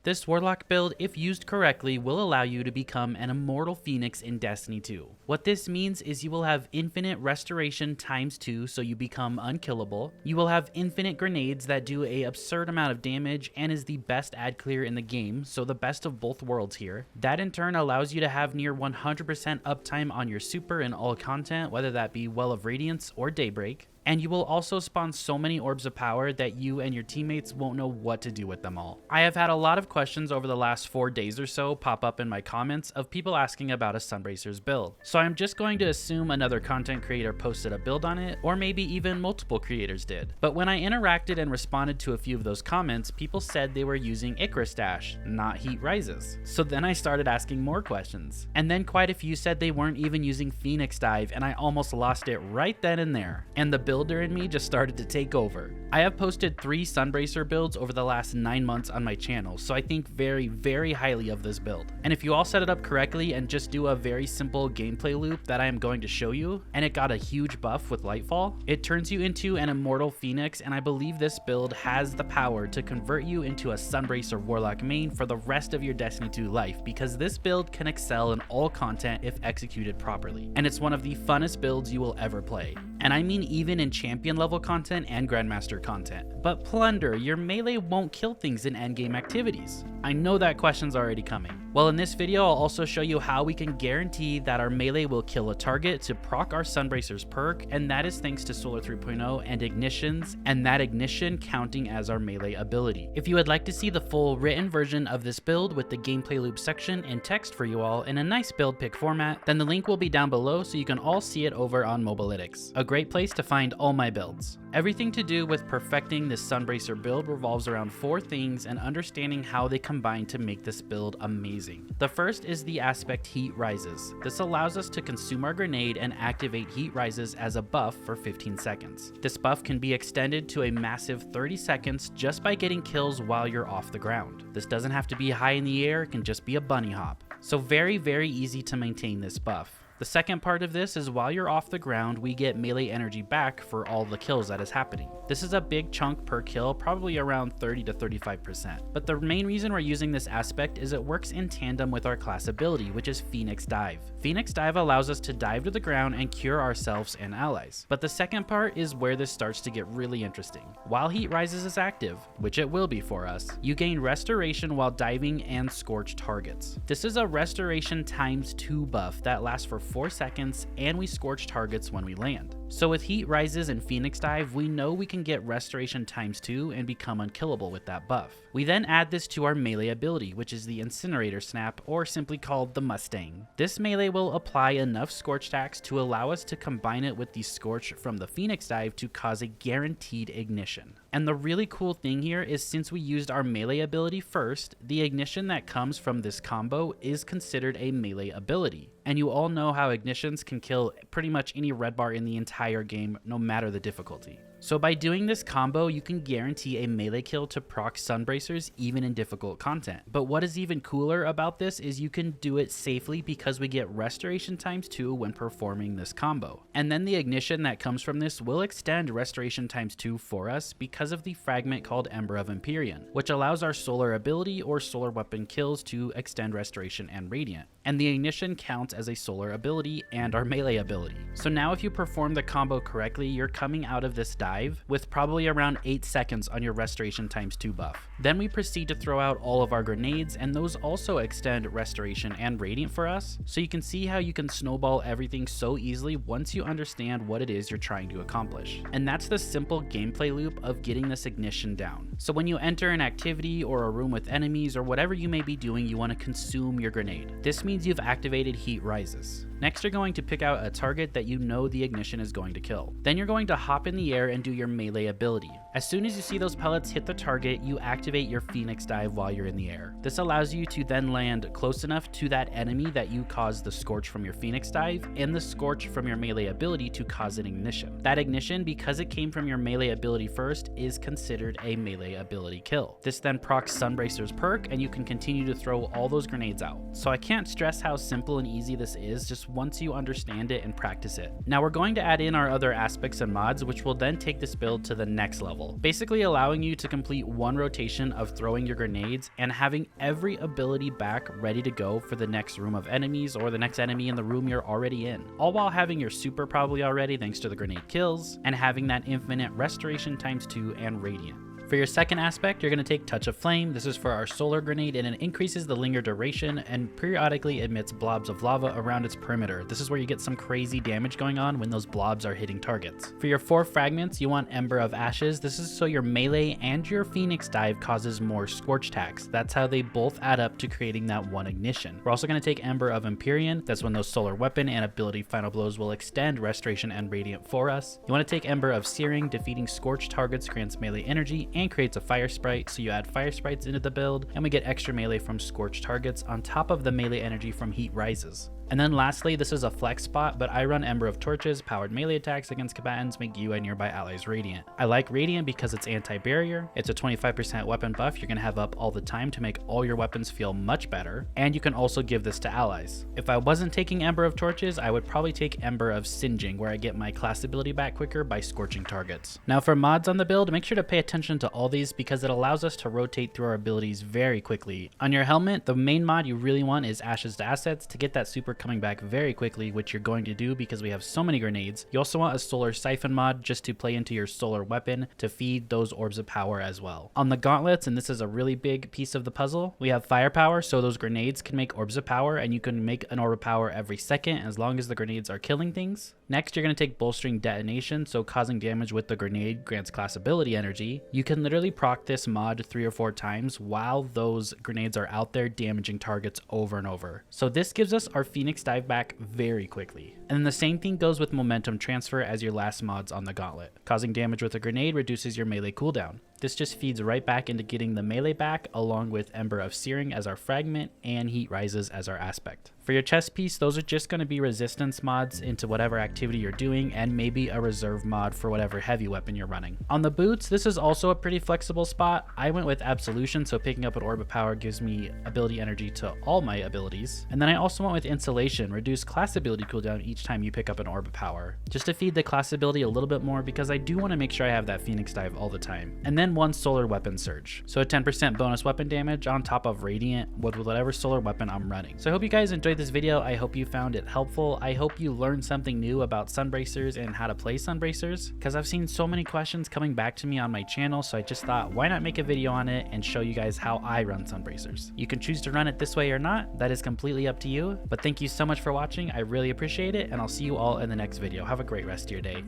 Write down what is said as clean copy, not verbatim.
This Warlock build, if used correctly, will allow you to become an Immortal Phoenix in Destiny 2. What this means is you will have infinite restoration ×2, so you become unkillable. You will have infinite grenades that do an absurd amount of damage and is the best ad clear in the game, so the best of both worlds here. That in turn allows you to have near 100% uptime on your super in all content, whether that be Well of Radiance or Daybreak. And you will also spawn so many orbs of power that you and your teammates won't know what to do with them all. I have had a lot of questions over the last 4 days or so pop up in my comments of people asking about a Sunbracers build. So I'm just going to assume another content creator posted a build on it, or maybe even multiple creators did. But when I interacted and responded to a few of those comments, people said they were using Icarus Dash, not Heat Rises. So then I started asking more questions. And then quite a few said they weren't even using Phoenix Dive, and I almost lost it right then and there. And the builder in me just started to take over. I have posted 3 Sunbracer builds over the last 9 months on my channel, so I think very, very highly of this build. And if you all set it up correctly and just do a very simple gameplay loop that I am going to show you, and it got a huge buff with Lightfall, it turns you into an Immortal Phoenix, and I believe this build has the power to convert you into a Sunbracer Warlock main for the rest of your Destiny 2 life, because this build can excel in all content if executed properly. And it's one of the funnest builds you will ever play. And I mean even in champion level content and grandmaster content. But Plunder, your melee won't kill things in endgame activities. I know that question's already coming. Well, in this video, I'll also show you how we can guarantee that our melee will kill a target to proc our Sunbracers perk, and that is thanks to Solar 3.0 and ignitions, and that ignition counting as our melee ability. If you would like to see the full written version of this build with the gameplay loop section in text for you all in a nice build pick format, then the link will be down below so you can all see it over on Mobalytics. A great place to find all my builds. Everything to do with perfecting this Sunbracer build revolves around 4 things and understanding how they combine to make this build amazing. The first is the aspect Heat Rises. This allows us to consume our grenade and activate Heat Rises as a buff for 15 seconds. This buff can be extended to a massive 30 seconds just by getting kills while you're off the ground. This doesn't have to be high in the air, it can just be a bunny hop. So very, very easy to maintain this buff. The second part of this is while you're off the ground, we get melee energy back for all the kills that is happening. This is a big chunk per kill, probably around 30 to 35%. But the main reason we're using this aspect is it works in tandem with our class ability, which is Phoenix Dive. Phoenix Dive allows us to dive to the ground and cure ourselves and allies. But the second part is where this starts to get really interesting. While Heat Rises is active, which it will be for us, you gain restoration while diving and scorch targets. This is a restoration ×2 buff that lasts for 4 seconds, and we scorch targets when we land. So with Heat Rises and Phoenix Dive, we know we can get restoration ×2 and become unkillable with that buff. We then add this to our melee ability, which is the Incinerator Snap, or simply called the Mustang. This melee will apply enough scorch stacks to allow us to combine it with the scorch from the Phoenix Dive to cause a guaranteed ignition. And the really cool thing here is since we used our melee ability first, the ignition that comes from this combo is considered a melee ability. And you all know how ignitions can kill pretty much any red bar in the entire game, no matter the difficulty. So by doing this combo, you can guarantee a melee kill to proc Sunbracers even in difficult content. But what is even cooler about this is you can do it safely because we get restoration ×2 when performing this combo. And then the ignition that comes from this will extend restoration ×2 for us because of the fragment called Ember of Empyrean, which allows our solar ability or solar weapon kills to extend restoration and radiant. And the ignition counts as a solar ability and our melee ability. So now if you perform the combo correctly, you're coming out of this dive with probably around 8 seconds on your restoration ×2 buff. Then we proceed to throw out all of our grenades, and those also extend restoration and radiant for us. So you can see how you can snowball everything so easily once you understand what it is you're trying to accomplish. And that's the simple gameplay loop of getting this ignition down. So when you enter an activity or a room with enemies or whatever you may be doing, you want to consume your grenade. This means you've activated Heat Rises. Next, you're going to pick out a target that you know the ignition is going to kill. Then you're going to hop in the air and do your melee ability. As soon as you see those pellets hit the target, you activate your Phoenix Dive while you're in the air. This allows you to then land close enough to that enemy that you caused the scorch from your Phoenix Dive and the scorch from your melee ability to cause an ignition. That ignition, because it came from your melee ability first, is considered a melee ability kill. This then procs Sunbracer's perk, and you can continue to throw all those grenades out. So I can't stress how simple and easy this is just once you understand it and practice it. Now we're going to add in our other aspects and mods, which will then take this build to the next level, basically allowing you to complete one rotation of throwing your grenades and having every ability back ready to go for the next room of enemies or the next enemy in the room you're already in, all while having your super probably already thanks to the grenade kills and having that infinite restoration ×2 and radiant. For your second aspect, you're going to take Touch of Flame. This is for our solar grenade, and it increases the linger duration and periodically emits blobs of lava around its perimeter. This is where you get some crazy damage going on when those blobs are hitting targets. For your 4 fragments, you want Ember of Ashes. This is so your melee and your Phoenix dive causes more scorch attacks. That's how they both add up to creating that one ignition. We're also going to take Ember of Empyrean. That's when those solar weapon and ability final blows will extend restoration and radiant for us. You want to take Ember of Searing. Defeating scorched targets grants melee energy and creates a fire sprite, so you add fire sprites into the build, and we get extra melee from scorched targets on top of the melee energy from heat rises. And then lastly, this is a flex spot, but I run Ember of Torches. Powered melee attacks against combatants make you and nearby allies radiant. I like radiant because it's anti-barrier, it's a 25% weapon buff you're going to have up all the time to make all your weapons feel much better, and you can also give this to allies. If I wasn't taking Ember of Torches, I would probably take Ember of Singeing, where I get my class ability back quicker by scorching targets. Now for mods on the build, make sure to pay attention to all these because it allows us to rotate through our abilities very quickly. On your helmet, the main mod you really want is Ashes to Assets to get that super coming back very quickly, which you're going to do because we have so many grenades. You also want a solar siphon mod just to play into your solar weapon to feed those orbs of power as well. On the gauntlets, and this is a really big piece of the puzzle, we have firepower, so those grenades can make orbs of power, and you can make an orb of power every second as long as the grenades are killing things. Next, you're going to take bolstering detonation, so causing damage with the grenade grants class ability energy. You can literally proc this mod 3 or 4 times while those grenades are out there damaging targets over and over. So this gives us our Phoenix dive back very quickly. And then the same thing goes with momentum transfer as your last mods on the gauntlet. Causing damage with a grenade reduces your melee cooldown. This just feeds right back into getting the melee back, along with Ember of Searing as our fragment and Heat Rises as our aspect. For your chest piece, those are just going to be resistance mods into whatever activity you're doing, and maybe a reserve mod for whatever heavy weapon you're running. On the boots, this is also a pretty flexible spot. I went with Absolution, so picking up an Orb of Power gives me ability energy to all my abilities. And then I also went with Insulation, reduce class ability cooldown each time you pick up an Orb of Power, just to feed the class ability a little bit more because I do want to make sure I have that Phoenix dive all the time. And then one solar weapon surge, so a 10% bonus weapon damage on top of radiant with whatever solar weapon I'm running. So I hope you guys enjoyed this video. I hope you found it helpful. I hope you learned something new about Sunbracers and how to play Sunbracers, because I've seen so many questions coming back to me on my channel, so I just thought, why not make a video on it and show you guys how I run Sunbracers. You can choose to run it this way or not, that is completely up to you, but thank you so much for watching. I really appreciate it, and I'll see you all in the next video. Have a great rest of your day.